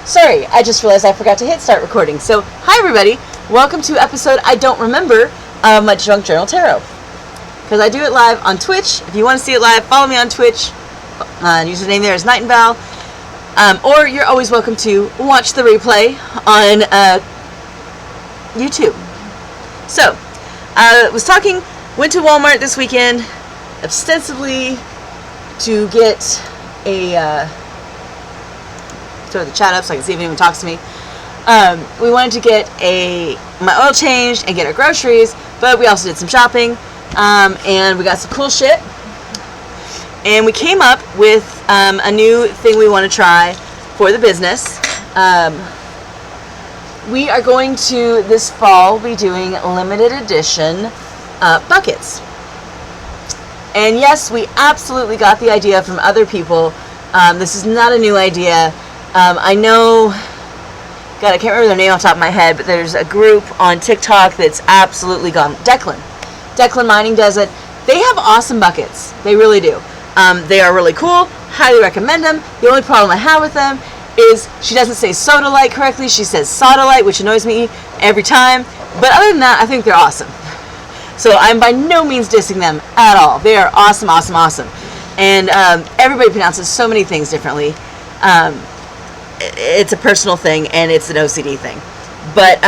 Sorry, I just realized I forgot to hit start recording. So, hi everybody. Welcome to episode I don't remember of my Junk Journal Tarot. Because I do it live on Twitch. If you want to see it live, follow me on Twitch. Username there is Nightingale. Or you're always welcome to watch the replay on YouTube. So, went to Walmart this weekend ostensibly to get throw the chat up so I can see if anyone talks to me. We wanted to get my oil changed and get our groceries, but we also did some shopping, and we got some cool shit. And we came up with a new thing we want to try for the business. We are going to, this fall, be doing limited edition buckets. And yes, we absolutely got the idea from other people. This is not a new idea. I know, God, I can't remember their name off the top of my head, but there's a group on TikTok that's absolutely gone. Declan Mining does it. They have awesome buckets. They really do. They are really cool. Highly recommend them. The only problem I have with them is she doesn't say Sodalite correctly. She says Sodalite, which annoys me every time. But other than that, I think they're awesome. So I'm by no means dissing them at all. They are awesome, awesome, awesome. And everybody pronounces so many things differently. It's a personal thing, and it's an OCD thing. But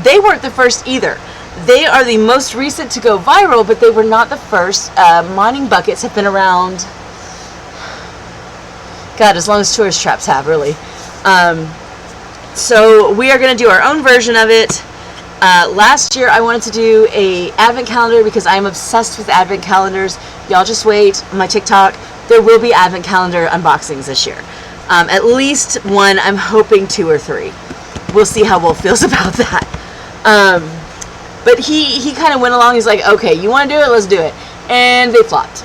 they weren't the first either. They are the most recent to go viral, but they were not the first. Mining buckets have been around, God, as long as tourist traps have, really. So we are going to do our own version of it. Last year, I wanted to do a advent calendar because I'm obsessed with advent calendars. Y'all just wait on my TikTok. There will be advent calendar unboxings this year. At least one. I'm hoping 2 or 3. We'll see how Wolf feels about that. But he kind of went along. He's like, okay, you want to do it? Let's do it. And they flopped.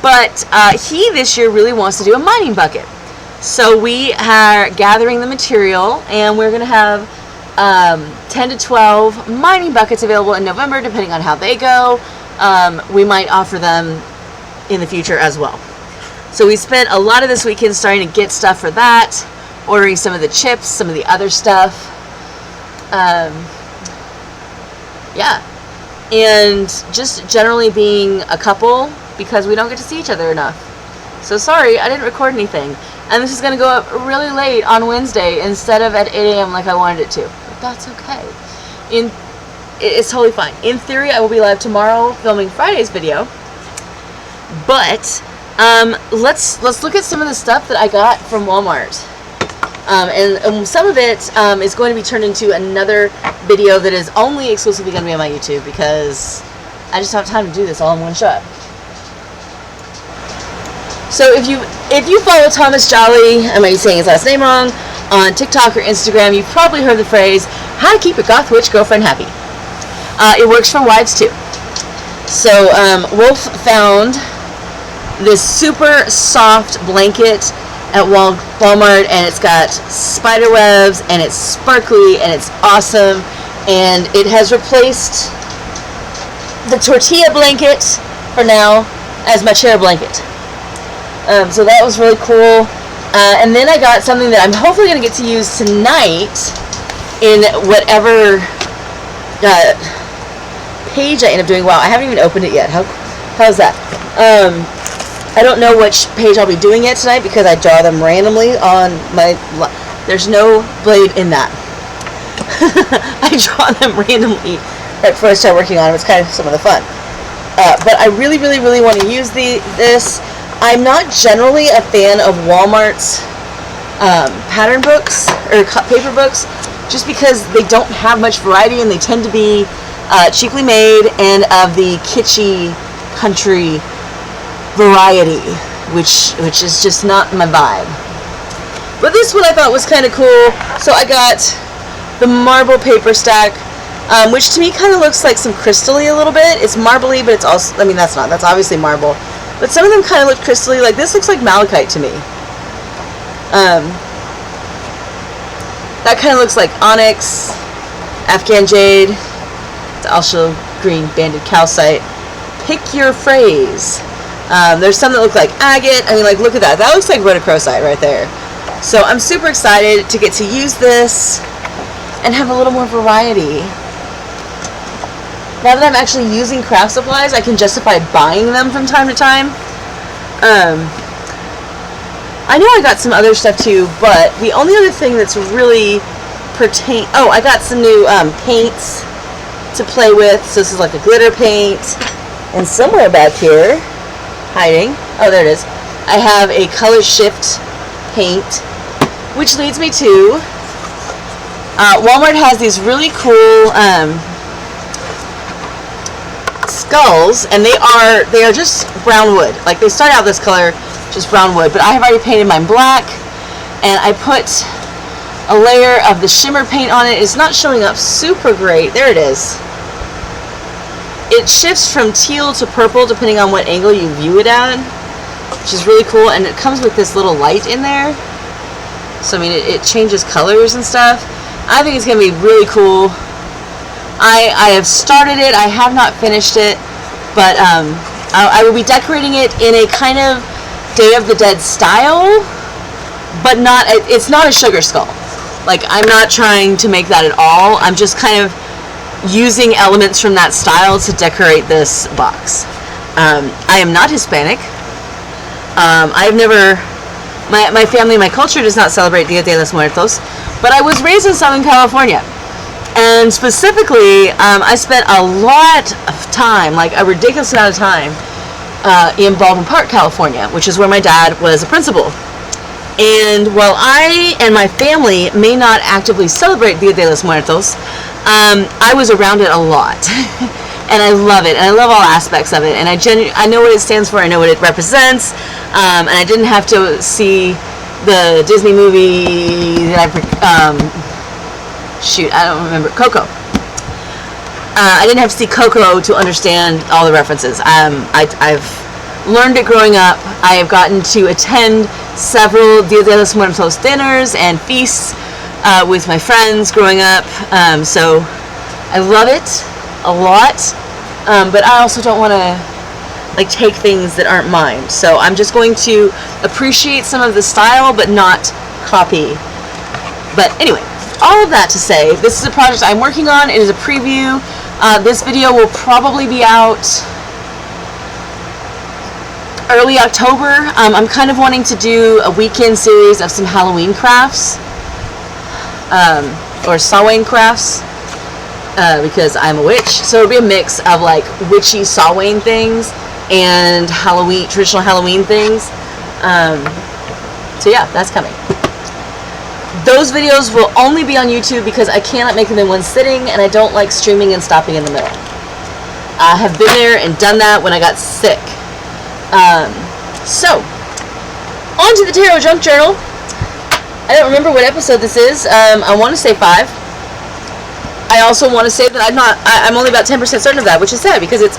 But he this year really wants to do a mining bucket. So we are gathering the material, and we're going to have 10 to 12 mining buckets available in November, depending on how they go. We might offer them in the future as well. So we spent a lot of this weekend starting to get stuff for that, ordering some of the chips, some of the other stuff. Yeah. And just generally being a couple because we don't get to see each other enough. So sorry, I didn't record anything. And this is going to go up really late on Wednesday instead of at 8 a.m. like I wanted it to. But that's okay. It's totally fine. In theory, I will be live tomorrow filming Friday's video. But let's look at some of the stuff that I got from Walmart. And some of it is going to be turned into another video that is only exclusively going to be on my YouTube because I just don't have time to do this all in one shot. So if you follow Thomas Jolly, I might be saying his last name wrong, on TikTok or Instagram, you've probably heard the phrase, how to keep your goth witch girlfriend happy. It works for wives too. So Wolf found this super soft blanket at Walmart, and it's got spider webs, and it's sparkly, and it's awesome, and it has replaced the tortilla blanket for now as my chair blanket. So that was really cool. And then I got something that I'm hopefully going to get to use tonight in whatever page I end up doing. Wow, I haven't even opened it yet. How's that? I don't know which page I'll be doing it tonight because I draw them randomly on my... There's no blade in that. I draw them randomly right before I start working on them. It's kind of some of the fun. But I really, really, really want to use this. I'm not generally a fan of Walmart's pattern books or paper books just because they don't have much variety and they tend to be cheaply made and of the kitschy country variety, which is just not my vibe. But this one I thought was kind of cool. So I got the marble paper stack, which to me kind of looks like some crystally a little bit. It's marbly, but it's also, I mean, that's obviously marble. But some of them kind of look crystally. Like this looks like malachite to me. That kind of looks like onyx, Afghan jade. It's also green banded calcite. Pick your phrase. There's some that look like agate. I mean, like, look at that. That looks like rhodochrosite right there. So I'm super excited to get to use this and have a little more variety. Now that I'm actually using craft supplies, I can justify buying them from time to time. I know I got some other stuff too, but the only other thing that's really I got some new paints to play with. So this is like a glitter paint, and somewhere back here, hiding, oh there it is, I have a color shift paint, which leads me to Walmart has these really cool skulls, and they are just brown wood. Like, they start out this color, just brown wood, but I have already painted mine black, and I put a layer of the shimmer paint on it. It's not showing up super great. There it is. It shifts from teal to purple depending on what angle you view it at, which is really cool, and it comes with this little light in there. So, I mean, it changes colors and stuff. I think it's going to be really cool. I have started it. I have not finished it, but I will be decorating it in a kind of Day of the Dead style, but it's not a sugar skull. Like, I'm not trying to make that at all. I'm just kind of using elements from that style to decorate this box. I am not Hispanic. I've never... My family, my culture does not celebrate Dia de los Muertos, but I was raised in Southern California. And specifically, I spent a lot of time, like a ridiculous amount of time, in Baldwin Park, California, which is where my dad was a principal. And while I and my family may not actively celebrate Dia de los Muertos, I was around it a lot. And I love it, and I love all aspects of it, and I know what it stands for, I know what it represents, and I didn't have to see the Disney movie that I don't remember, Coco. I didn't have to see Coco to understand all the references. I've learned it growing up. I have gotten to attend several Dia de los Muertos dinners and feasts with my friends growing up, so I love it a lot, but I also don't want to like take things that aren't mine, so I'm just going to appreciate some of the style but not copy. But anyway, all of that to say, this is a project I'm working on. It is a preview. This video will probably be out early October. I'm kind of wanting to do a weekend series of some Halloween crafts, or Samhain crafts, because I'm a witch. So it'll be a mix of like witchy Samhain things and traditional Halloween things. So yeah, that's coming. Those videos will only be on YouTube because I cannot make them in one sitting, and I don't like streaming and stopping in the middle. I have been there and done that when I got sick. So, on to the Tarot Junk Journal. I don't remember what episode this is. I want to say 5. I also want to say that I'm only about 10% certain of that, which is sad because it's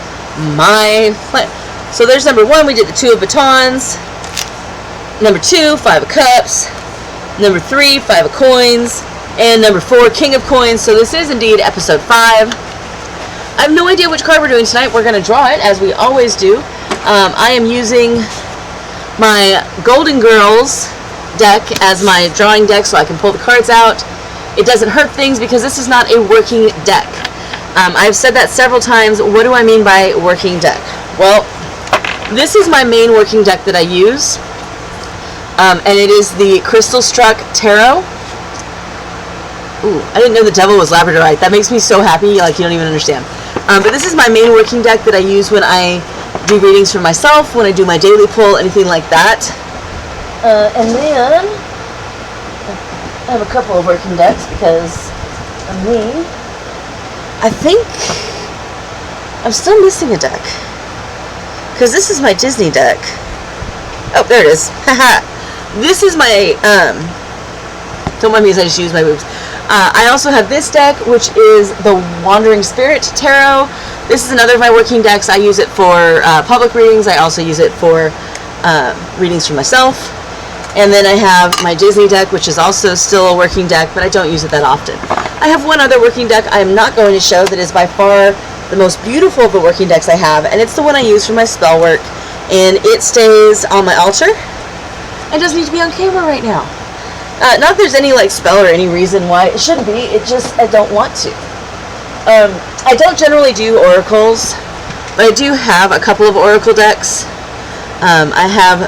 my plan. So there's number 1, we did the 2 of Batons. Number 2, 5 of Cups. Number 3, 5 of Coins. And number 4, King of Coins. So this is indeed episode 5. I have no idea which card we're doing tonight. We're going to draw it, as we always do. I am using my Golden Girls deck as my drawing deck so I can pull the cards out. It doesn't hurt things because this is not a working deck. I've said that several times. What do I mean by working deck? Well, this is my main working deck that I use. And it is the Crystal Struck Tarot. Ooh, I didn't know the devil was labradorite. That makes me so happy, like you don't even understand. But this is my main working deck that I use when I do readings for myself, when I do my daily pull, anything like that. And then I have a couple of working decks because of me. I think I'm still missing a deck because this is my Disney deck. Oh, there it is. Haha. This is my, don't mind me as I just use my boobs. I also have this deck, which is the Wandering Spirit Tarot. This is another of my working decks. I use it for public readings. I also use it for readings for myself. And then I have my Disney deck, which is also still a working deck, but I don't use it that often. I have one other working deck I am not going to show that is by far the most beautiful of the working decks I have, and it's the one I use for my spell work. And it stays on my altar and doesn't need to be on camera right now. Not that there's any like spell or any reason why it shouldn't be. It just I don't want to. I don't generally do oracles, but I do have a couple of oracle decks. I have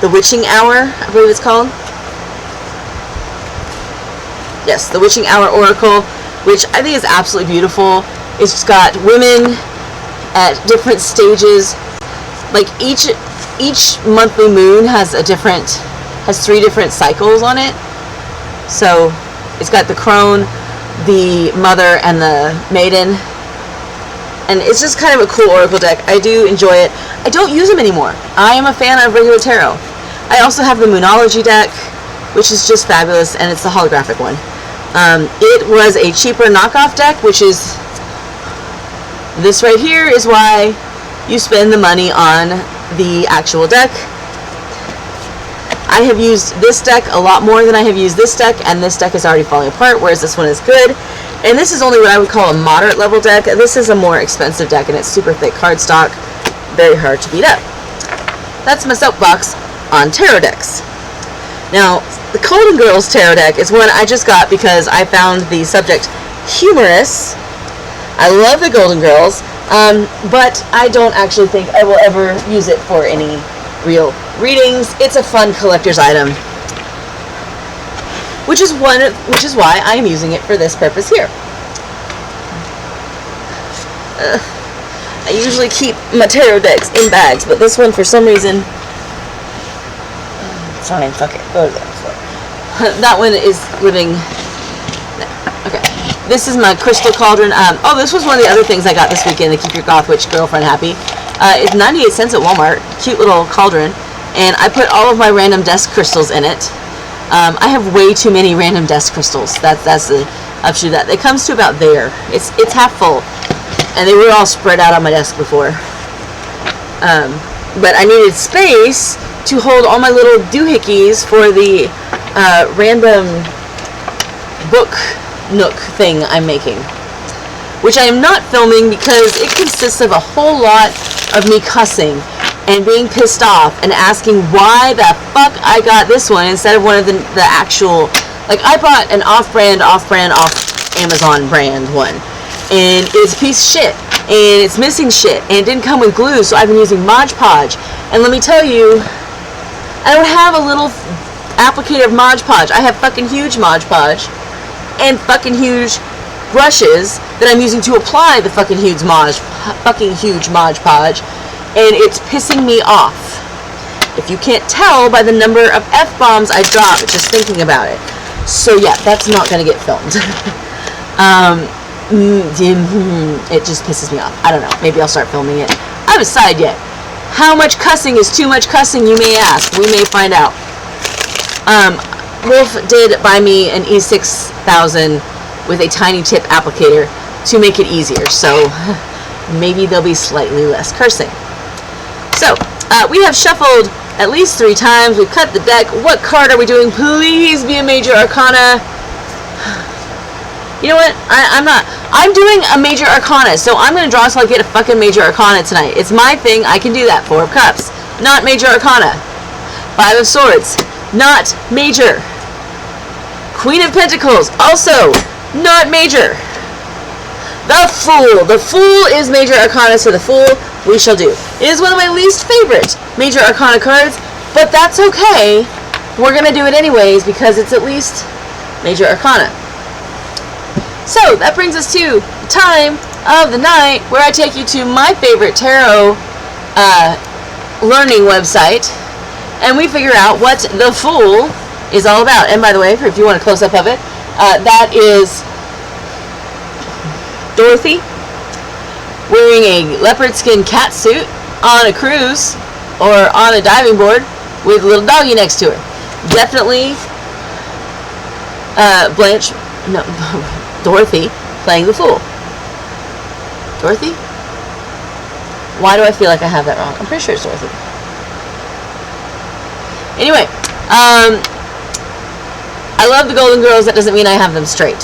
the Witching Hour, I believe it's called. Yes, the Witching Hour Oracle, which I think is absolutely beautiful. It's just got women at different stages. Like each monthly moon has 3 different cycles on it. So it's got the crone, the mother, and the maiden. And it's just kind of a cool oracle deck. I do enjoy it. I don't use them anymore. I am a fan of regular tarot. I also have the Moonology deck, which is just fabulous, and it's the holographic one. It was a cheaper knockoff deck, which is this right here is why you spend the money on the actual deck. I have used this deck a lot more than I have used this deck, and this deck is already falling apart, whereas this one is good. And this is only what I would call a moderate level deck. This is a more expensive deck, and it's super thick cardstock, very hard to beat up. That's my soapbox on tarot decks. Now, the Golden Girls tarot deck is one I just got because I found the subject humorous. I love the Golden Girls, but I don't actually think I will ever use it for any real readings. It's a fun collector's item, which is why I am using it for this purpose here. I usually keep my tarot decks in bags, but this one for some reason. Fine, fuck it. Go to that floor. That one is living. Okay. This is my crystal cauldron. This was one of the other things I got this weekend to keep your goth witch girlfriend happy. It's 98 cents at Walmart. Cute little cauldron. And I put all of my random desk crystals in it. I have way too many random desk crystals. That's the upshot of that. It comes to about there. It's half full. And they were all spread out on my desk before. But I needed space to hold all my little doohickeys for the random book nook thing I'm making, which I am not filming because it consists of a whole lot of me cussing and being pissed off and asking why the fuck I got this one instead of one of the actual, like I bought an off Amazon brand one, and it's a piece of shit, and it's missing shit, and it didn't come with glue, so I've been using Mod Podge. And let me tell you, I don't have a little applicator of Mod Podge. I have fucking huge Mod Podge and fucking huge brushes that I'm using to apply the fucking huge Mod Podge, and it's pissing me off. If you can't tell by the number of F-bombs I drop just thinking about it. So yeah, that's not gonna get filmed. It just pisses me off. I don't know. Maybe I'll start filming it. I haven't decided yet. How much cussing is too much cussing, you may ask. We may find out. Wolf did buy me an E6000 with a tiny tip applicator to make it easier, so maybe there'll be slightly less cursing. So, we have shuffled at least 3 times. We've cut the deck. What card are we doing? Please be a Major Arcana. You know what? I'm doing a Major Arcana, so I'm going to draw until I get a fucking Major Arcana tonight. It's my thing. I can do that. 4 of Cups. Not Major Arcana. 5 of Swords. Not Major. Queen of Pentacles. Also not Major. The Fool. The Fool is Major Arcana, so the Fool we shall do. It is one of my least favorite Major Arcana cards, but that's okay. We're going to do it anyways because it's at least Major Arcana. So, that brings us to the time of the night where I take you to my favorite tarot learning website, and we figure out what the Fool is all about. And by the way, if you want a close-up of it, that is Dorothy wearing a leopard skin cat suit on a cruise or on a diving board with a little doggy next to her. Definitely Dorothy playing the Fool. Dorothy? Why do I feel like I have that wrong? I'm pretty sure it's Dorothy. Anyway, I love the Golden Girls. That doesn't mean I have them straight.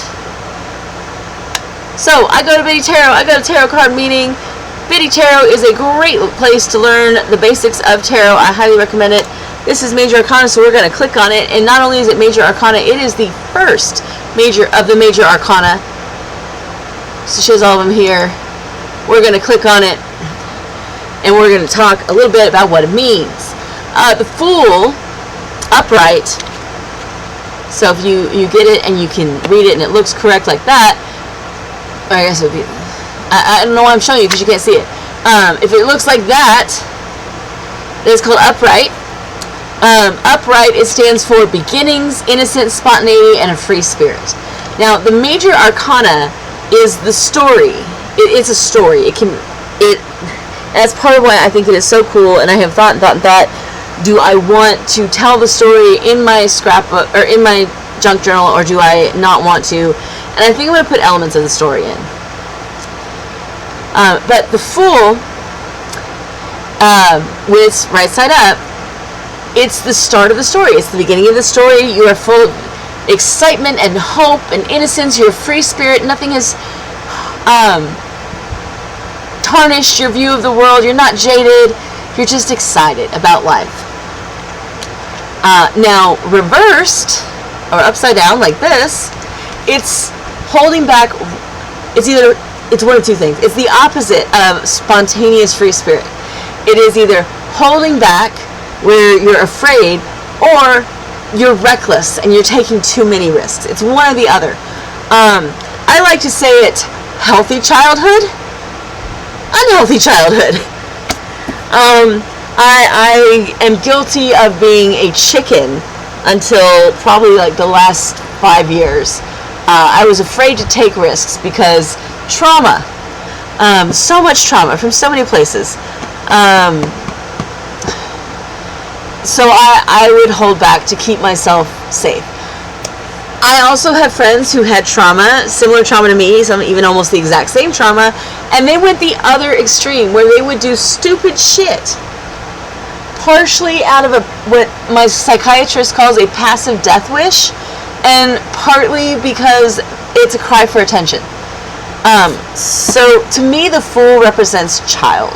So, I go to Biddy Tarot. I go to Tarot Card Meeting. Biddy Tarot is a great place to learn the basics of tarot. I highly recommend it. this is Major Arcana, so we're going to click on it. And not only is it Major Arcana, it is the first major of the Major Arcana. So it shows all of them here. We're going to click on it, and we're going to talk a little bit about what it means. The Fool, upright. So if you get it and you can read it and it looks correct like that, I guess it would be, I don't know why I'm showing you because you can't see it. If it looks like that, it's called upright. Upright, it stands for beginnings, innocence, spontaneity, and a free spirit. Now, the Major Arcana is the story. It's a story. That's part of why I think it is so cool, and I have thought, do I want to tell the story in my scrapbook, or in my junk journal, or do I not want to? And I think I'm going to put elements of the story in. But the Fool, with its right side up, it's the start of the story. It's the beginning of the story. You are full of excitement and hope and innocence. You're a free spirit. Nothing has tarnished your view of the world. You're not jaded. You're just excited about life. Now, reversed, or upside down like this, it's holding back. It's one of two things. It's the opposite of spontaneous free spirit. It is either holding back, where you're afraid, or you're reckless and you're taking too many risks. It's one or the other. I like to say it healthy childhood, unhealthy childhood. I am guilty of being a chicken until probably like the last 5 years. I was afraid to take risks because trauma, so much trauma from so many places. So I would hold back to keep myself safe. I also have friends who had trauma, similar trauma to me, some even almost the exact same trauma, and they went the other extreme where they would do stupid shit. Partially out of what my psychiatrist calls a passive death wish, and partly because it's a cry for attention. So to me, the Fool represents a child.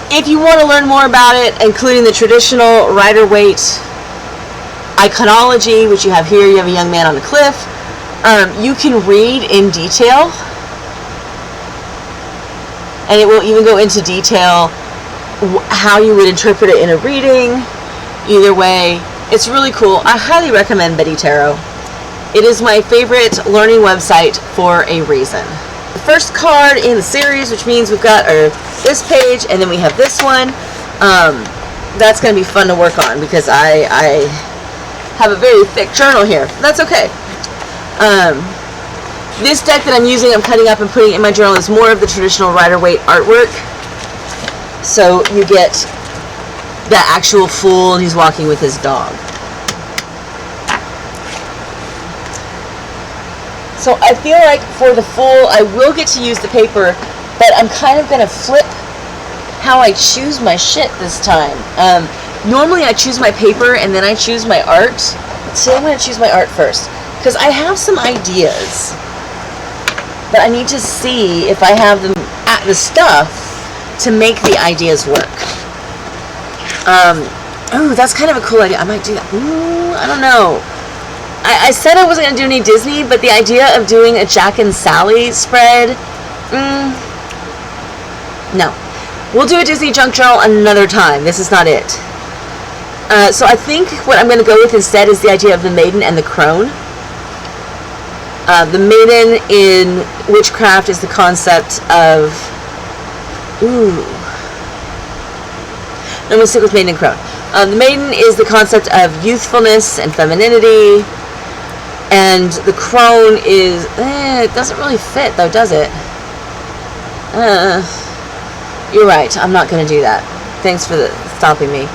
If you want to learn more about it, including the traditional Rider-Waite iconology, which you have here, you have a young man on the cliff, you can read in detail, and it will even go into detail how you would interpret it in a reading. Either way, it's really cool. I highly recommend Betty Tarot. It is my favorite learning website for a reason. The first card in the series, which means we've got this page, and then we have this one. That's going to be fun to work on because I have a very thick journal here. That's okay. This deck that I'm using, I'm cutting up and putting in my journal, is more of the traditional Rider-Waite artwork. So you get the actual Fool, and he's walking with his dog. So I feel like for the Fool, I will get to use the paper, but I'm kind of going to flip how I choose my shit this time. Normally I choose my paper and then I choose my art. Today I'm going to choose my art first, because I have some ideas, but I need to see if I have the stuff to make the ideas work. Oh, that's kind of a cool idea. I might do that. Ooh, I don't know. I said I wasn't going to do any Disney, but the idea of doing a Jack and Sally spread, no. We'll do a Disney junk journal another time. This is not it. So I think what I'm going to go with instead is the idea of the maiden and the crone. The maiden in witchcraft is the concept of... Ooh. No, I'm going to stick with maiden and crone. The maiden is the concept of youthfulness and femininity. And the crone is... it doesn't really fit, though, does it? You're right. I'm not going to do that. Thanks for stopping me.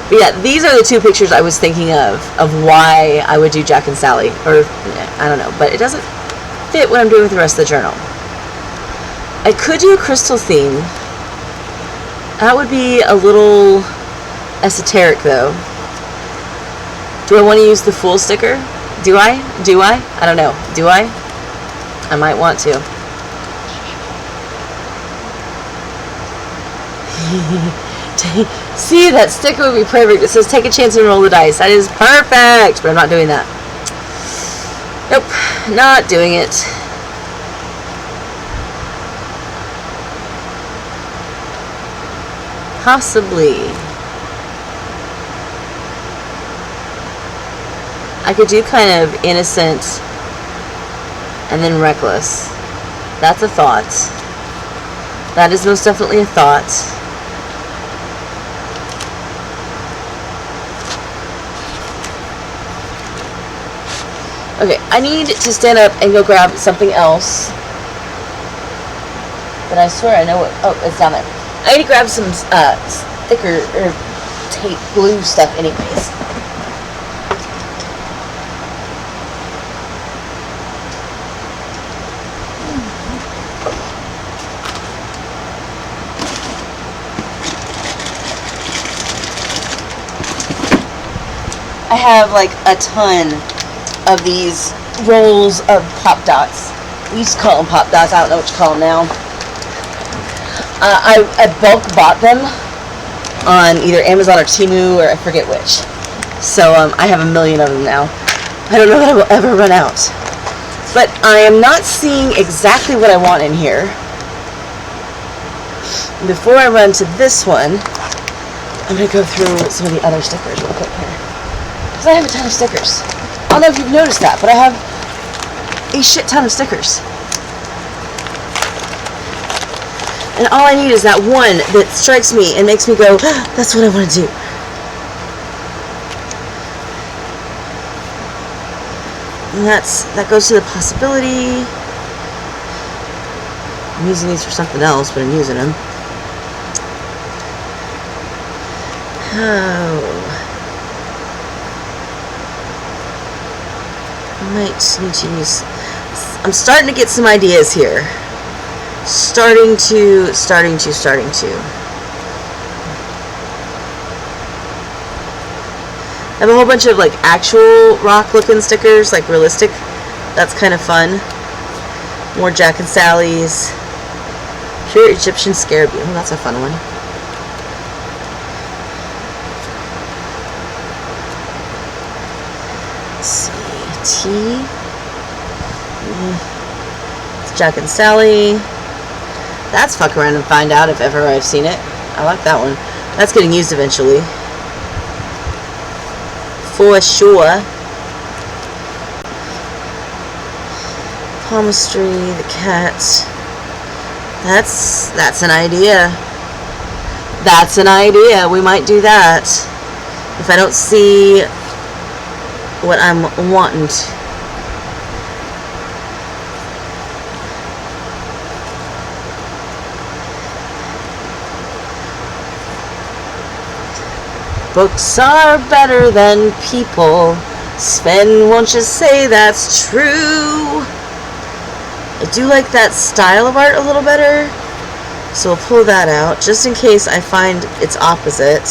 But yeah, these are the two pictures I was thinking of why I would do Jack and Sally. Or, I don't know. But it doesn't fit what I'm doing with the rest of the journal. I could do a crystal theme. That would be a little esoteric, though. Do I want to use the Fool sticker? Do I? I don't know. Do I? I might want to. See, that sticker would be perfect. It says take a chance and roll the dice. That is perfect, but I'm not doing that. Nope, not doing it. Possibly. I could do kind of innocent and then reckless. That's a thought. That is most definitely a thought. Okay, I need to stand up and go grab something else. But I swear I know what... Oh, it's down there. I need to grab some sticker or tape, glue stuff anyways. I have like a ton of these rolls of Pop Dots. We used to call them Pop Dots. I don't know what you call them now. I bulk bought them on either Amazon or Temu, or I forget which. So I have a million of them now. I don't know that I will ever run out. But I am not seeing exactly what I want in here. Before I run to this one, I'm going to go through some of the other stickers real quick here. Because I have a ton of stickers. I don't know if you've noticed that, but I have a shit ton of stickers. And all I need is that one that strikes me and makes me go, ah, that's what I want to do. And that goes to the possibility. I'm using these for something else, but I'm using them. Oh. I might need to use... I'm starting to get some ideas here. Starting to. I have a whole bunch of like actual rock looking stickers, like realistic. That's kind of fun. More Jack and Sally's. Pure Egyptian Scarabee. Oh, that's a fun one. Let's see. Tea. It's Jack and Sally. That's fuck around and find out if ever I've seen it. I like that one. That's getting used eventually. For sure. Palmistry, the cat. That's an idea. That's an idea. We might do that. If I don't see what I'm wanting to. Books are better than people. Sven, won't you say that's true? I do like that style of art a little better. So we'll pull that out, just in case I find its opposite.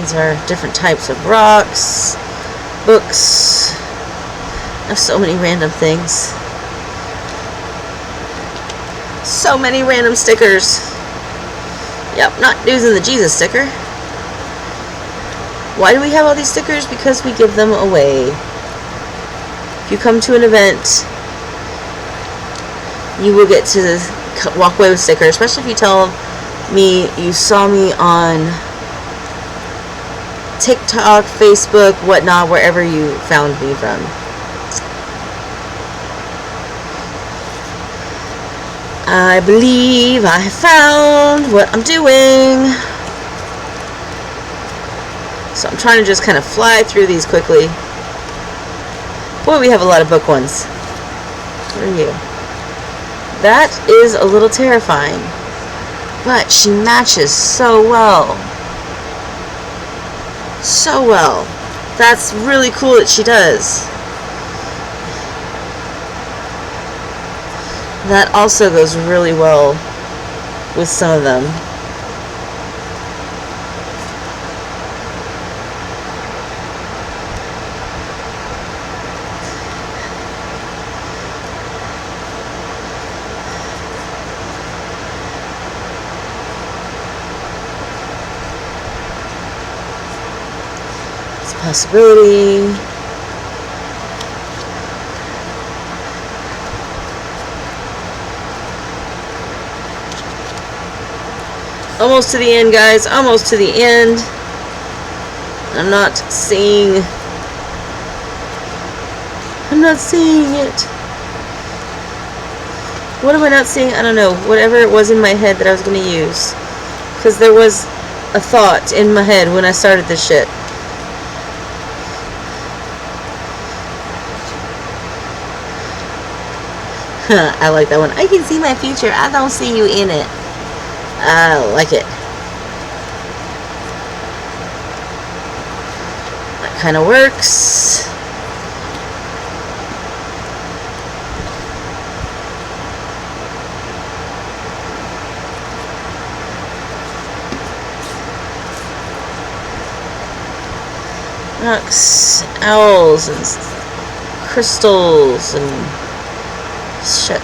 These are different types of rocks, books. I have so many random things. So many random stickers. Yep, not using the Jesus sticker. Why do we have all these stickers? Because we give them away. If you come to an event, you will get to walk away with stickers, especially if you tell me you saw me on TikTok, Facebook, whatnot, wherever you found me from. I believe I have found what I'm doing. So I'm trying to just kind of fly through these quickly. Boy, we have a lot of book ones. Where are you? That is a little terrifying. But she matches so well. So well. That's really cool that she does. That also goes really well with some of them. possibility. Almost to the end, guys. Almost to the end. I'm not seeing it. What am I not seeing? I don't know. Whatever it was in my head that I was going to use. Because there was a thought in my head when I started this shit. I like that one. I can see my future. I don't see you in it. I like it. That kind of works. Rocks, owls, and crystals, and shit.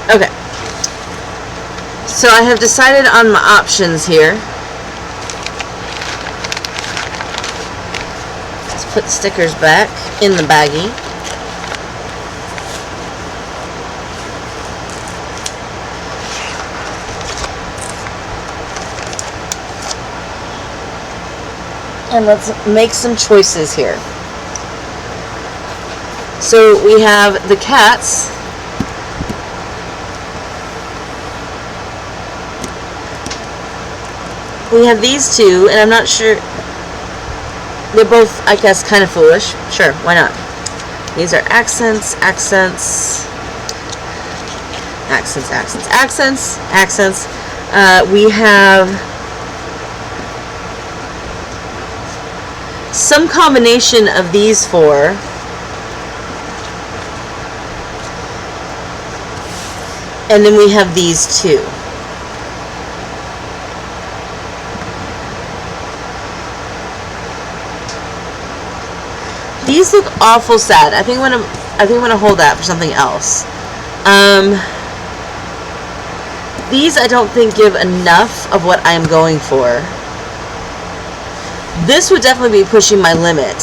Okay. So I have decided on my options here. Put the stickers back in the baggie. And let's make some choices here. So we have the cats. We have these two, and I'm not sure. They're both, I guess, kind of foolish. Sure, why not? These are accents, accents, accents, accents, accents, accents. We have some combination of these four. And then we have these two. These look awful sad. I think I'm gonna hold that for something else. These I don't think give enough of what I'm going for. This would definitely be pushing my limit.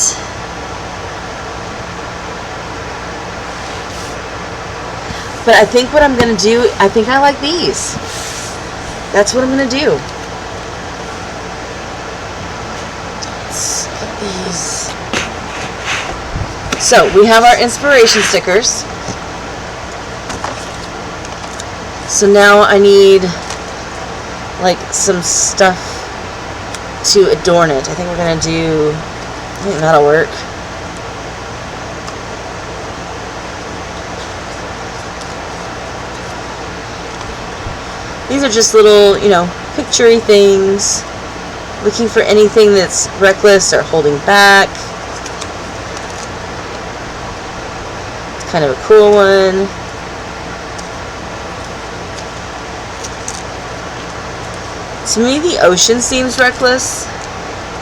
But I think what I'm gonna do, I think I like these. That's what I'm gonna do. Let's get these. So, we have our inspiration stickers. So now I need, like, some stuff to adorn it. I think we're going to do, I think that'll work. These are just little, you know, picture-y things. Looking for anything that's reckless or holding back. Kind of a cool one. To me, the ocean seems reckless,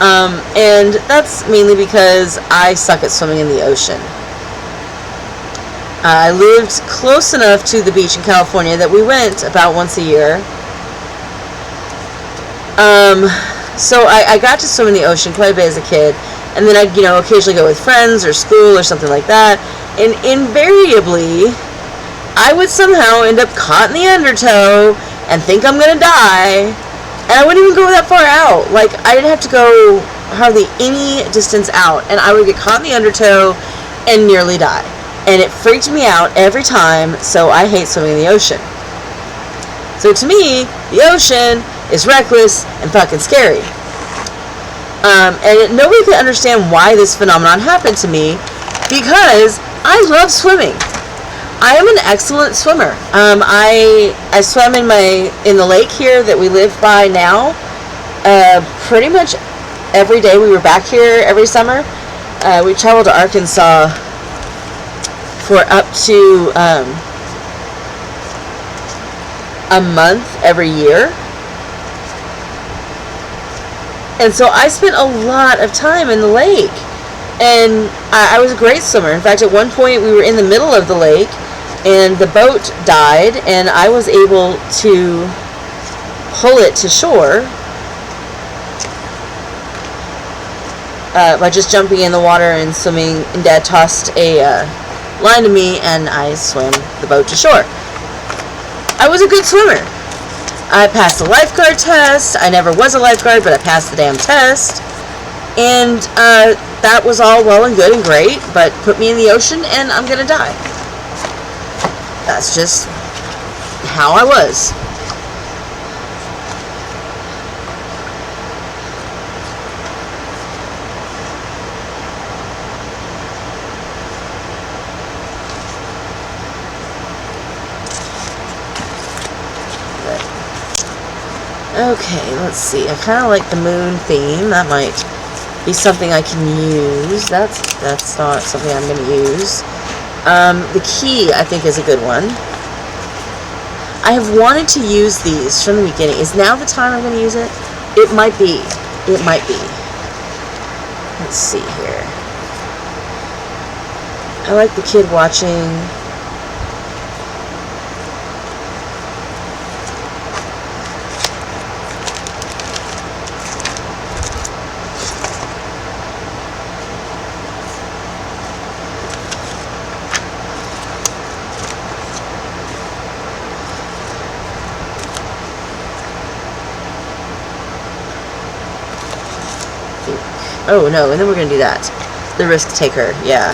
and that's mainly because I suck at swimming in the ocean. I lived close enough to the beach in California that we went about once a year. So I got to swim in the ocean quite a bit as a kid, and then I'd, you know, occasionally go with friends or school or something like that. And invariably, I would somehow end up caught in the undertow and think I'm going to die. And I wouldn't even go that far out. Like, I didn't have to go hardly any distance out. And I would get caught in the undertow and nearly die. And it freaked me out every time, so I hate swimming in the ocean. So to me, the ocean is reckless and fucking scary. And nobody can understand why this phenomenon happened to me, because I love swimming. I am an excellent swimmer. I swim in the lake here that we live by now. Pretty much every day. We were back here every summer. We traveled to Arkansas for up to a month every year. And so I spent a lot of time in the lake. And I was a great swimmer. In fact, at one point we were in the middle of the lake and the boat died, and I was able to pull it to shore by just jumping in the water and swimming. And Dad tossed a line to me, and I swam the boat to shore. I was a good swimmer. I passed the lifeguard test. I never was a lifeguard, but I passed the damn test. And that was all well and good and great, but put me in the ocean and I'm gonna die. That's just how I was. Okay, let's see. I kind of like the moon theme. That might be something I can use. That's not something I'm going to use. The key, I think, is a good one. I have wanted to use these from the beginning. Is now the time I'm going to use it? It might be. It might be. Let's see here. I like the kid watching. Oh no, and then we're gonna do that. The risk taker. Yeah.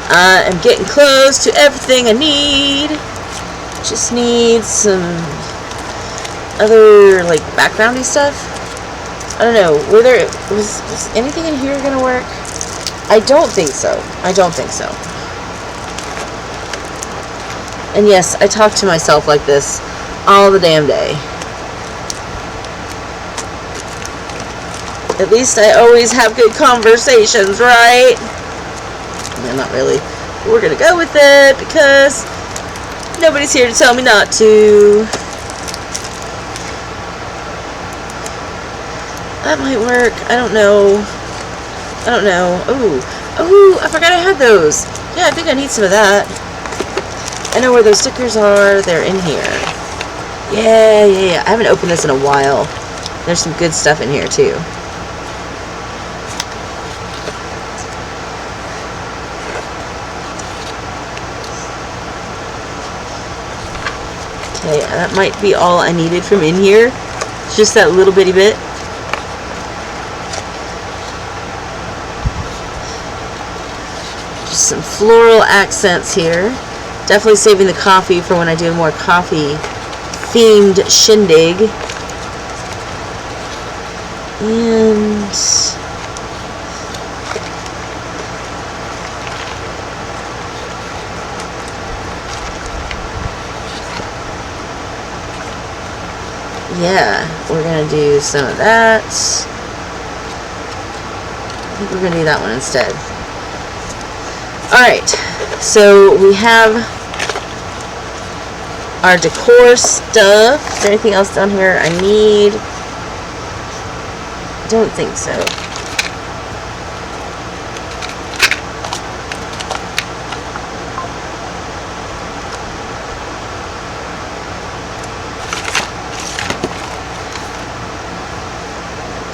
I'm getting close to everything I need. Just need some other like backgroundy stuff. I don't know. Was anything in here gonna work? I don't think so. I don't think so. And yes, I talk to myself like this all the damn day. At least I always have good conversations, right? No, not really. We're gonna go with it because nobody's here to tell me not to. That might work. I don't know. Oh, I forgot I had those. Yeah, I think I need some of that. I know where those stickers are. They're in here. Yeah. I haven't opened this in a while. There's some good stuff in here too. Okay, that might be all I needed from in here. It's just that little bitty bit. Just some floral accents here. Definitely saving the coffee for when I do a more coffee themed shindig. And yeah, we're gonna do some of that. I think we're gonna do that one instead. Alright, so we have our decor stuff. Is there anything else down here I need? I don't think so.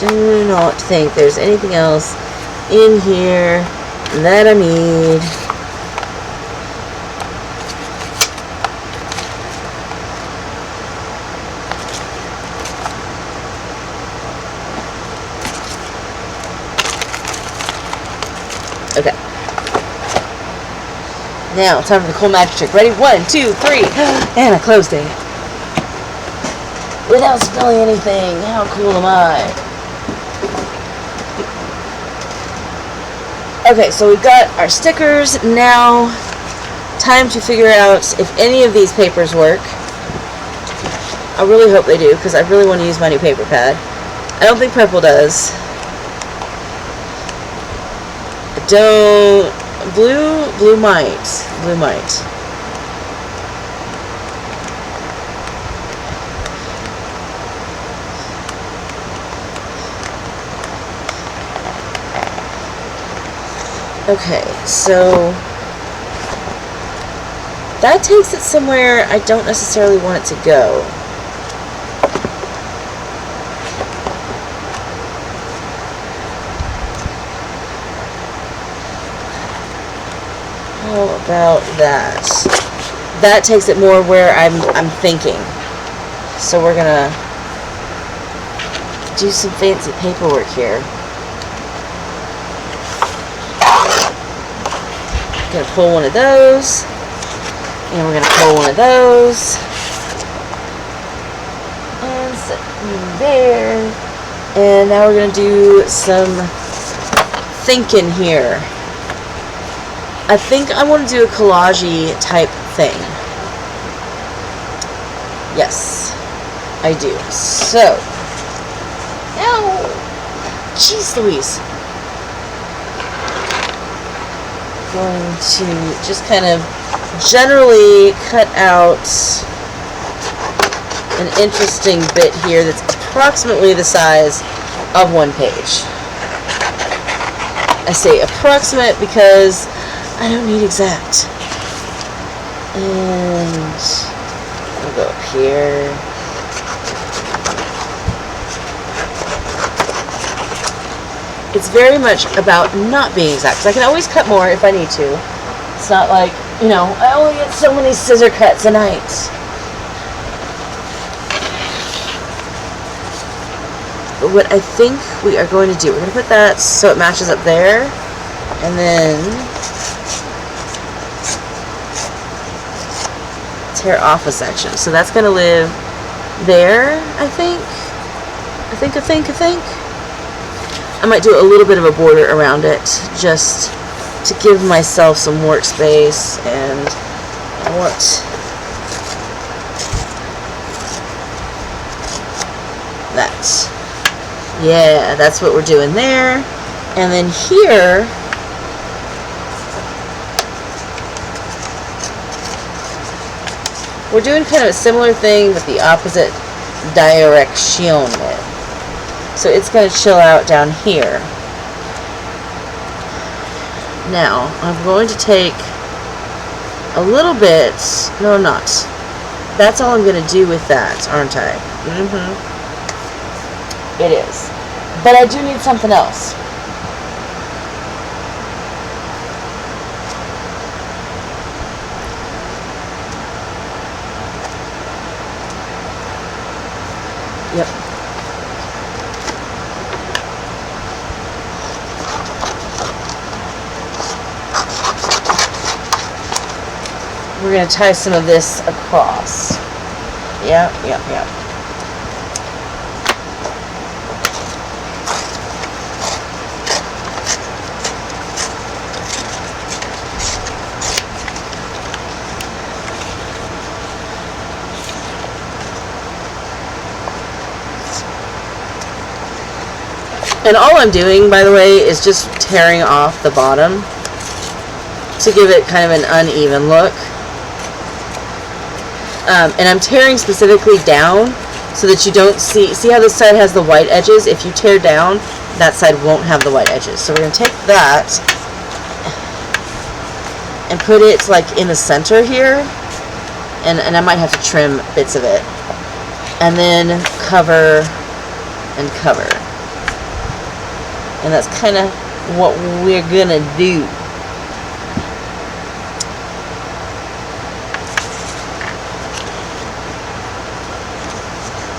Do not think there's anything else in here that I need. Okay. Now, time for the cool magic trick. Ready? 1, 2, 3. And I closed it. Without spilling anything. How cool am I? Okay, so we've got our stickers. Now, time to figure out if any of these papers work. I really hope they do, because I really want to use my new paper pad. I don't think purple does. I don't... Blue might. Blue might. Okay, so that takes it somewhere I don't necessarily want it to go. How about that? That takes it more where I'm thinking. So we're gonna do some fancy paperwork here. Gonna pull one of those, and we're gonna pull one of those, and set them there. And now we're gonna do some thinking here. I think I want to do a collage-y type thing. Yes, I do. So, ow, jeez Louise. Going to just kind of generally cut out an interesting bit here that's approximately the size of one page. I say approximate because I don't need exact. And we'll go up here. It's very much about not being exact, because I can always cut more if I need to. It's not like, you know, I only get so many scissor cuts a night. But what I think we are going to do, we're going to put that so it matches up there, and then tear off a section. So that's going to live there, I think. I might do a little bit of a border around it just to give myself some workspace, and I want that. Yeah, that's what we're doing there. And then here, we're doing kind of a similar thing but the opposite direction. So it's going to chill out down here. Now, I'm going to take a little bit, no I'm not. That's all I'm going to do with that, aren't I? It is. But I do need something else. Yep. We're going to tie some of this across. Yep. And all I'm doing, by the way, is just tearing off the bottom to give it kind of an uneven look. And I'm tearing specifically down so that you don't see how this side has the white edges? If you tear down, that side won't have the white edges. So we're going to take that and put it like in the center here, and I might have to trim bits of it. And then cover and cover. And that's kind of what we're going to do.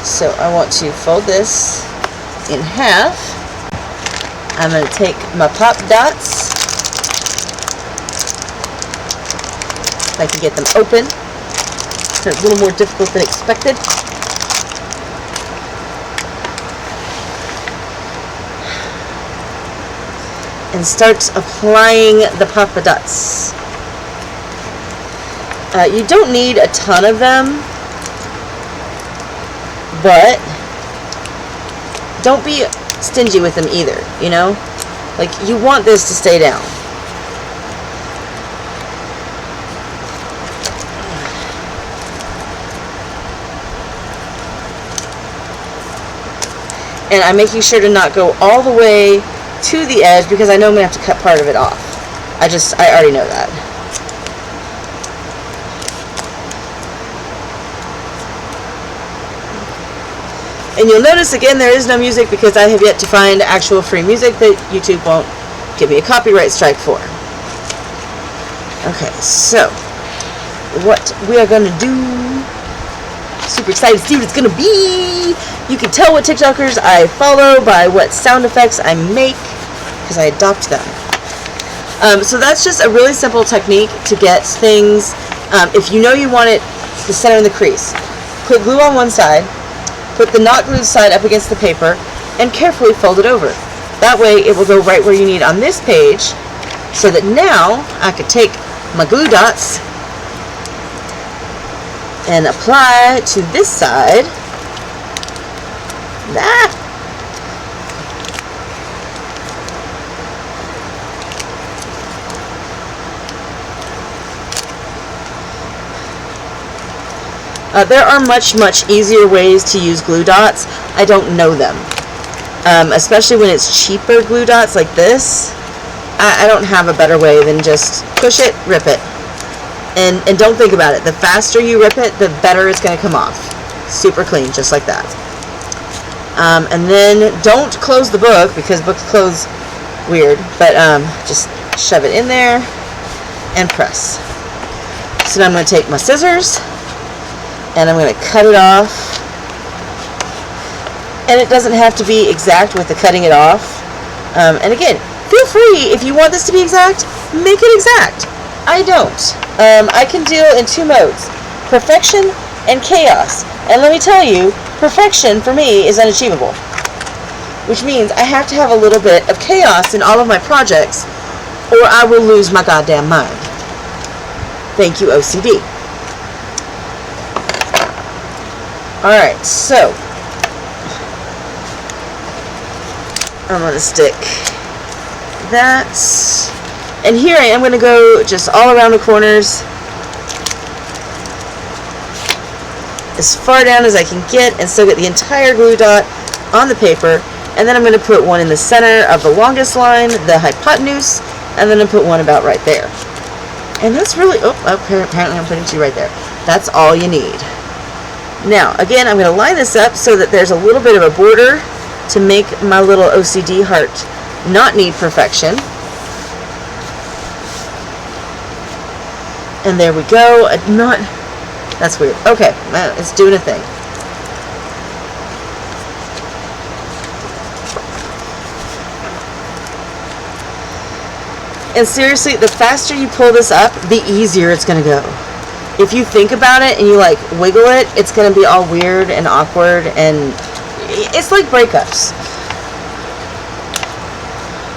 So I want to fold this in half. I'm going to take my pop dots, if I can get them open. They're a little more difficult than expected. And start applying the polka dots. You don't need a ton of them, but don't be stingy with them either, you know? Like, you want this to stay down. And I'm making sure to not go all the way to the edge because I know I'm going to have to cut part of it off. I already know that. And you'll notice again there is no music because I have yet to find actual free music that YouTube won't give me a copyright strike for. Okay, so what we are gonna do, super excited to see what it's gonna be. You can tell what TikTokers I follow by what sound effects I make because I adopt them. So that's just a really simple technique to get things. If you know you want it to center in the crease, put glue on one side, put the not glued side up against the paper, and carefully fold it over. That way it will go right where you need on this page, so that now I could take my glue dots and apply to this side. There are much easier ways to use glue dots. I don't know them. Especially when it's cheaper glue dots like this. I don't have a better way than just push it, rip it. And don't think about it. The faster you rip it, the better it's going to come off. Super clean, just like that. And then don't close the book, because books close weird. But just shove it in there and press. So now I'm going to take my scissors and I'm going to cut it off. And it doesn't have to be exact with the cutting it off. And again, feel free, if you want this to be exact, make it exact. I don't. I can deal in two modes, perfection and chaos. And let me tell you, perfection for me is unachievable. Which means I have to have a little bit of chaos in all of my projects, or I will lose my goddamn mind. Thank you, OCD. Alright, so I'm going to stick that, and here I am going to go just all around the corners as far down as I can get, and still get the entire glue dot on the paper. And then I'm going to put one in the center of the longest line, the hypotenuse, and then I put one about right there. And that's really, apparently I'm putting two right there. That's all you need. Now, again, I'm going to line this up so that there's a little bit of a border to make my little OCD heart not need perfection. And there we go. That's weird. Okay, it's doing a thing. And seriously, the faster you pull this up, the easier it's going to go. If you think about it and you like wiggle it, it's going to be all weird and awkward, and it's like breakups.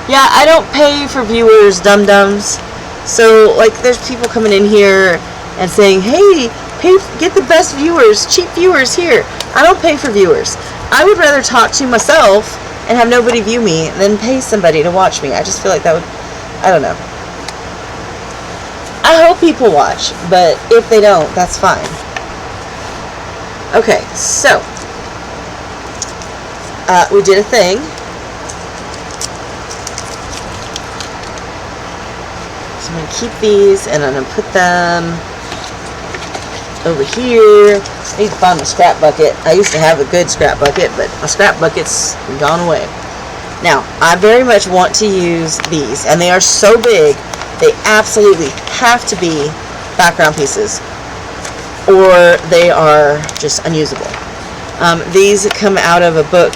Yeah, I don't pay for viewers, dum-dums. So, like, there's people coming in here and saying, hey, get the best viewers, cheap viewers here. I don't pay for viewers. I would rather talk to myself and have nobody view me than pay somebody to watch me. I just feel like that would, I don't know. I hope people watch, but if they don't, that's fine. Okay, so we did a thing. So I'm going to keep these, and I'm going to put them over here. I need to find my scrap bucket. I used to have a good scrap bucket, but my scrap bucket's gone away. Now, I very much want to use these, and they are so big, they absolutely have to be background pieces, or they are just unusable. These come out of a book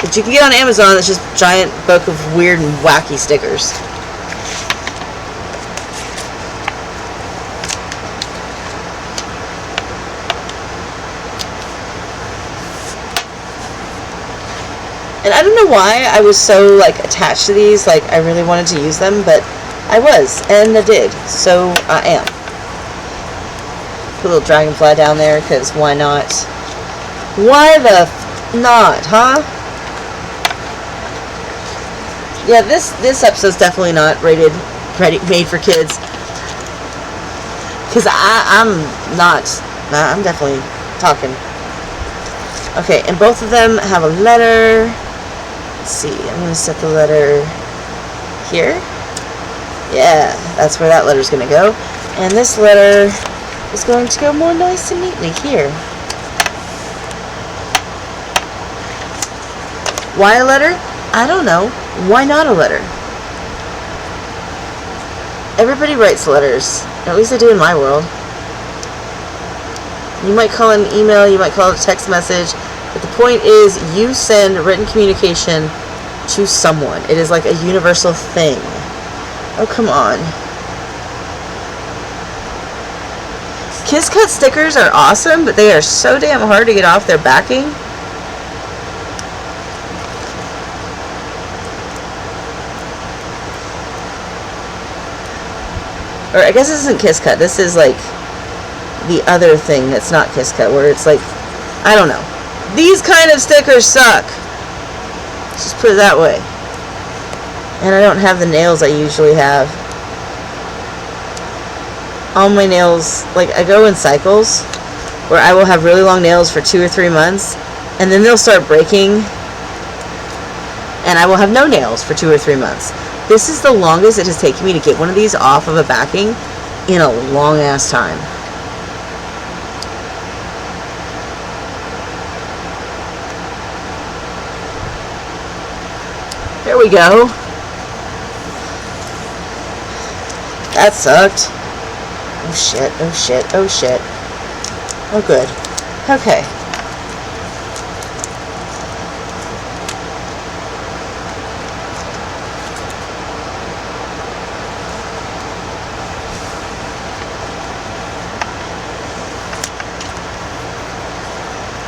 that you can get on Amazon. That's just a giant book of weird and wacky stickers. And I don't know why I was so like attached to these, like I really wanted to use them, but I was, and I did, so I am. Put a little dragonfly down there, because why not? Why the not, huh? Yeah, this episode's definitely not made for kids. Because I'm definitely talking. Okay, and both of them have a letter. Let's see, I'm going to set the letter here. Yeah, that's where that letter's going to go. And this letter is going to go more nice and neatly here. Why a letter? I don't know. Why not a letter? Everybody writes letters. At least they do in my world. You might call it an email, you might call it a text message, but the point is you send written communication to someone. It is like a universal thing. Oh, come on. Kiss Cut stickers are awesome, but they are so damn hard to get off their backing. Or I guess this isn't Kiss Cut. This is like the other thing that's not Kiss Cut, where it's like, I don't know. These kind of stickers suck. Let's just put it that way. And I don't have the nails I usually have. All my nails, like I go in cycles where I will have really long nails for 2 or 3 months, and then they'll start breaking, and I will have no nails for 2 or 3 months. This is the longest it has taken me to get one of these off of a backing in a long ass time. There we go. That sucked. Oh shit, oh shit, oh shit. Oh good. Okay.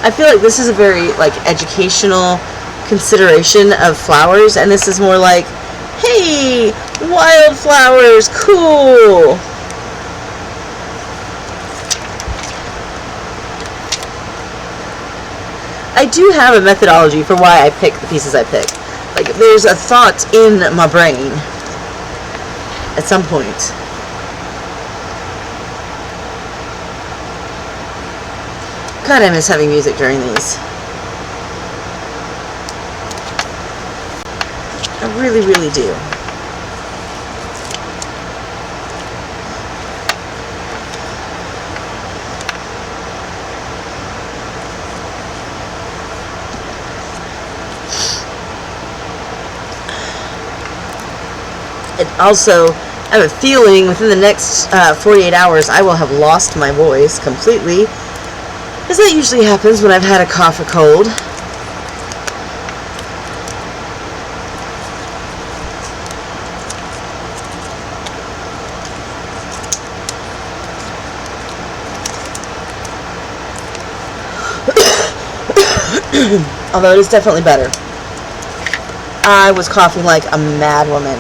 I feel like this is a very educational consideration of flowers, and this is more like, hey, wildflowers, cool. I do have a methodology for why I pick the pieces I pick. Like, there's a thought in my brain at some point. God, I miss having music during these. I really, really do. It also, I have a feeling within the next 48 hours I will have lost my voice completely, as that usually happens when I've had a cough or cold. Although it is definitely better. I was coughing like a mad woman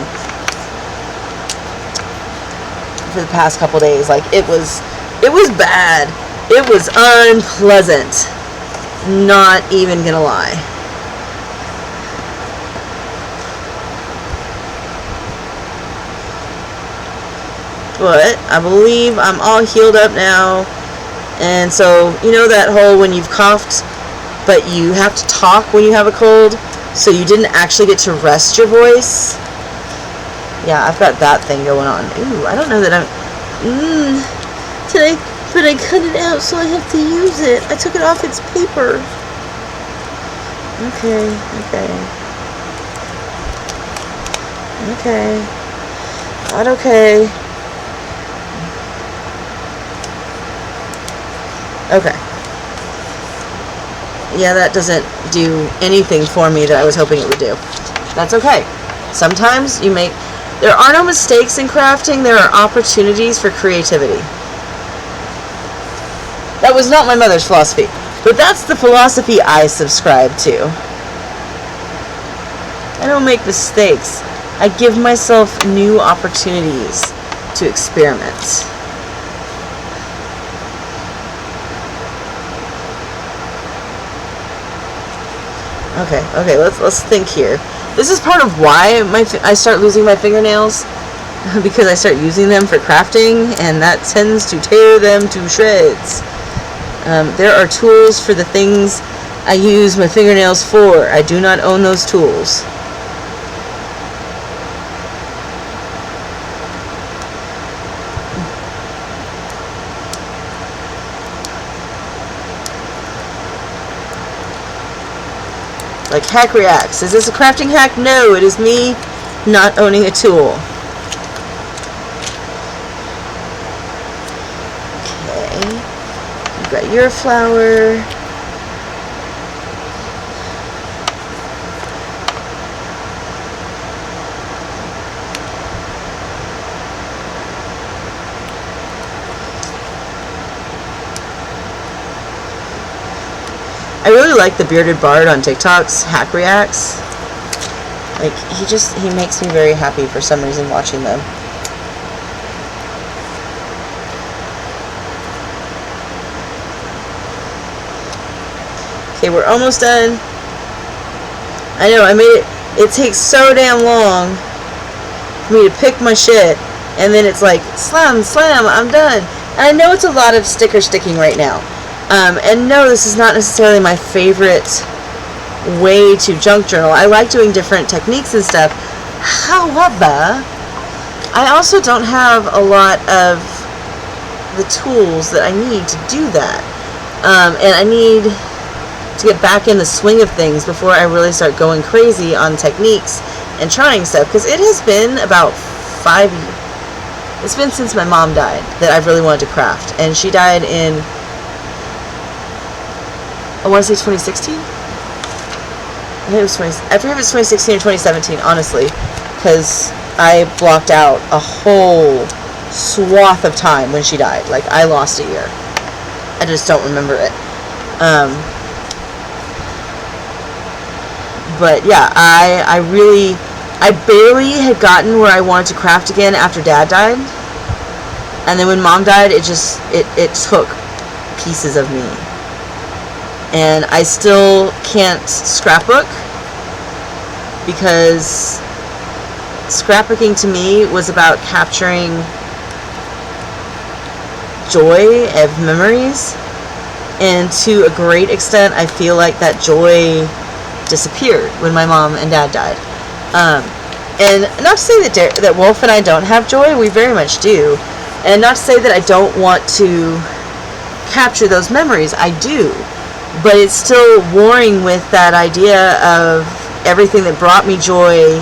for the past couple days. Like, it was bad. It was unpleasant. Not even gonna lie. But I believe I'm all healed up now. And so, you know that whole when you've coughed, but you have to talk when you have a cold, so you didn't actually get to rest your voice? Yeah, I've got that thing going on. Ooh, I don't know that I'm... But I cut it out, so I have to use it. I took it off its paper. Okay. Not okay. Okay. Yeah, that doesn't do anything for me that I was hoping it would do. That's okay. Sometimes there are no mistakes in crafting, there are opportunities for creativity. That was not my mother's philosophy, but that's the philosophy I subscribe to. I don't make mistakes. I give myself new opportunities to experiment. Okay, let's think here. This is part of why I start losing my fingernails, because I start using them for crafting, and that tends to tear them to shreds. There are tools for the things I use my fingernails for. I do not own those tools. Like Hack Reacts. Is this a crafting hack? No, it is me not owning a tool. Okay. You got your flour. I really like the Bearded Bard on TikTok's Hack Reacts. Like, he makes me very happy for some reason watching them. Okay, we're almost done. I know, I made it takes so damn long for me to pick my shit, and then it's like, slam, I'm done. And I know it's a lot of sticker sticking right now. And no, this is not necessarily my favorite way to junk journal. I like doing different techniques and stuff. However, I also don't have a lot of the tools that I need to do that. And I need to get back in the swing of things before I really start going crazy on techniques and trying stuff. Because it has been about 5 years. It's been since my mom died that I've really wanted to craft. And she died in, I want to say 2016? I think it was I forget if it's 2016 or 2017, honestly, because I blocked out a whole swath of time when she died. Like, I lost a year. I just don't remember it. But yeah, I barely had gotten where I wanted to craft again after Dad died. And then when Mom died, it took pieces of me. And I still can't scrapbook because scrapbooking to me was about capturing joy of memories, and to a great extent I feel like that joy disappeared when my mom and dad died. And not to say that Wolf and I don't have joy, we very much do, and not to say that I don't want to capture those memories, I do. But it's still warring with that idea of everything that brought me joy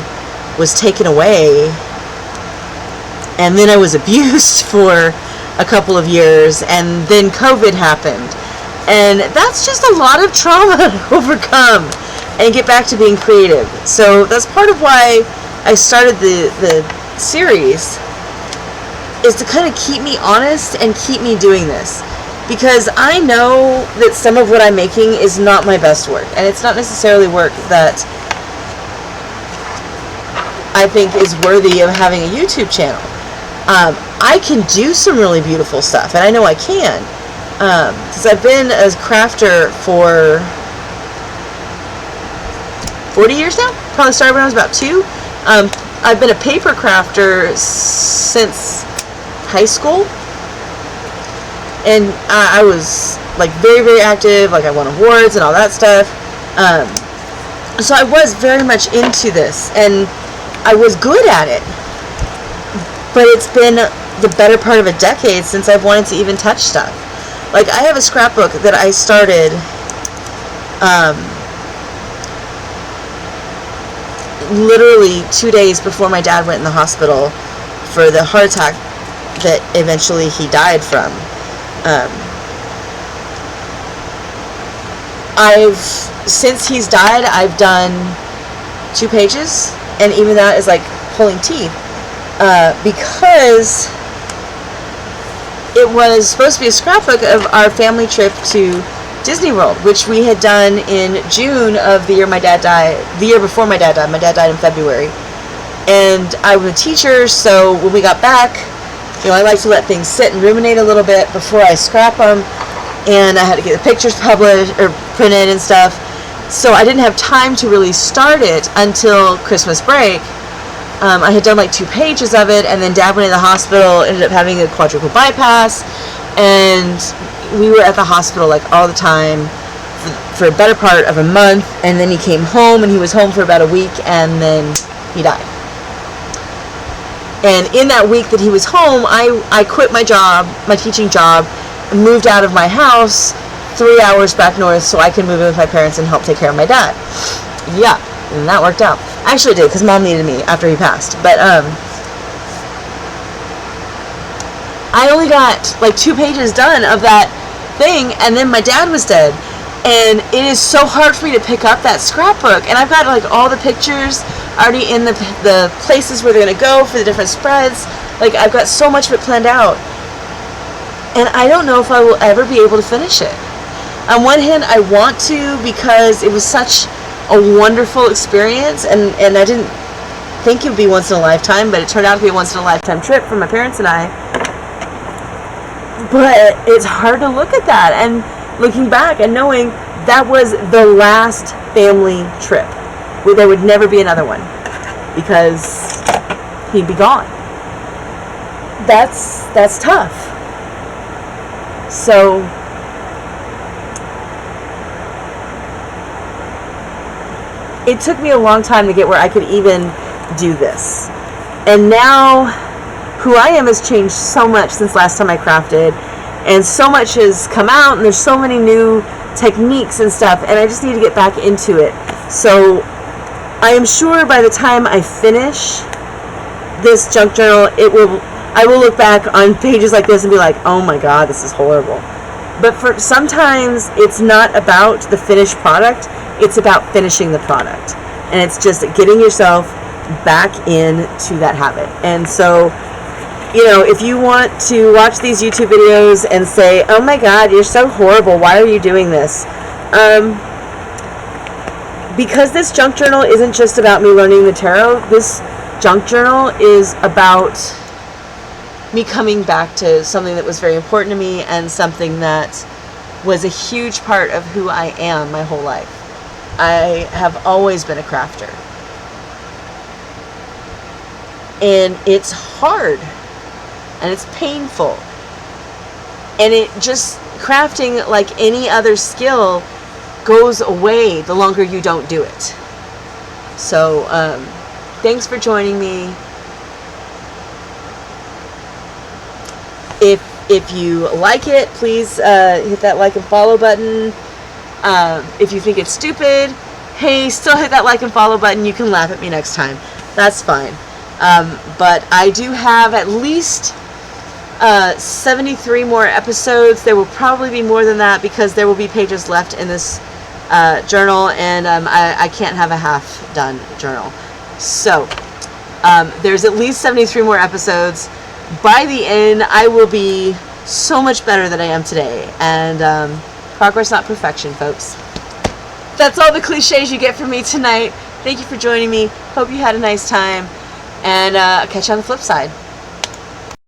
was taken away. And then I was abused for a couple of years. And then COVID happened. And that's just a lot of trauma to overcome and get back to being creative. So that's part of why I started the series, is to kind of keep me honest and keep me doing this. Because I know that some of what I'm making is not my best work. And it's not necessarily work that I think is worthy of having a YouTube channel. I can do some really beautiful stuff. And I know I can. Because I've been a crafter for 40 years now. Probably started when I was about 2. I've been a paper crafter since high school. And I was like very, very active, like I won awards and all that stuff. So I was very much into this, and I was good at it. But it's been the better part of a decade since I've wanted to even touch stuff. Like, I have a scrapbook that I started literally 2 days before my dad went in the hospital for the heart attack that eventually he died from. Since he's died, I've done 2 pages, and even that is like pulling teeth, because it was supposed to be a scrapbook of our family trip to Disney World, which we had done in June of the year my dad died, the year before my dad died. My dad died in February, and I was a teacher, so when we got back, you know, I like to let things sit and ruminate a little bit before I scrap them, and I had to get the pictures published or printed and stuff, so I didn't have time to really start it until Christmas break. I had done like 2 pages of it, and then Dad went in the hospital, ended up having a quadruple bypass, and we were at the hospital like all the time for a better part of a month, and then he came home, and he was home for about a week, and then he died. And in that week that he was home, I quit my job, my teaching job, and moved out of my house 3 hours back north so I could move in with my parents and help take care of my dad. Yeah, and that worked out. Actually, it did, because Mom needed me after he passed. But I only got like 2 pages done of that thing, and then my dad was dead. And it is so hard for me to pick up that scrapbook. And I've got like all the pictures already in the places where they're going to go for the different spreads. Like, I've got so much of it planned out. And I don't know if I will ever be able to finish it. On one hand, I want to, because it was such a wonderful experience. And I didn't think it would be once in a lifetime, but it turned out to be a once in a lifetime trip for my parents and I. But it's hard to look at that. And looking back and knowing that was the last family trip, where there would never be another one, because he'd be gone. That's tough. So it took me a long time to get where I could even do this. And now who I am has changed so much since last time I crafted. And so much has come out, and there's so many new techniques and stuff, and I just need to get back into it. So I am sure by the time I finish this junk journal, I will look back on pages like this and be like, oh my god, this is horrible. But for sometimes it's not about the finished product, it's about finishing the product. And it's just getting yourself back into that habit. And so, you know, if you want to watch these YouTube videos and say, oh my god, you're so horrible, why are you doing this? Because this junk journal isn't just about me learning the tarot, this junk journal is about me coming back to something that was very important to me, and something that was a huge part of who I am my whole life. I have always been a crafter. And it's hard. And it's painful. And it just, crafting, like any other skill, goes away the longer you don't do it. So, thanks for joining me. If you like it, please hit that like and follow button. If you think it's stupid, hey, still hit that like and follow button. You can laugh at me next time. That's fine. But I do have at least 73 more episodes. There will probably be more than that, because there will be pages left in this journal, and I can't have a half done journal. So there's at least 73 more episodes. By the end, I will be so much better than I am today. And progress, not perfection, folks. That's all the cliches you get from me tonight. Thank you for joining me. Hope you had a nice time. And I'll catch you on the flip side.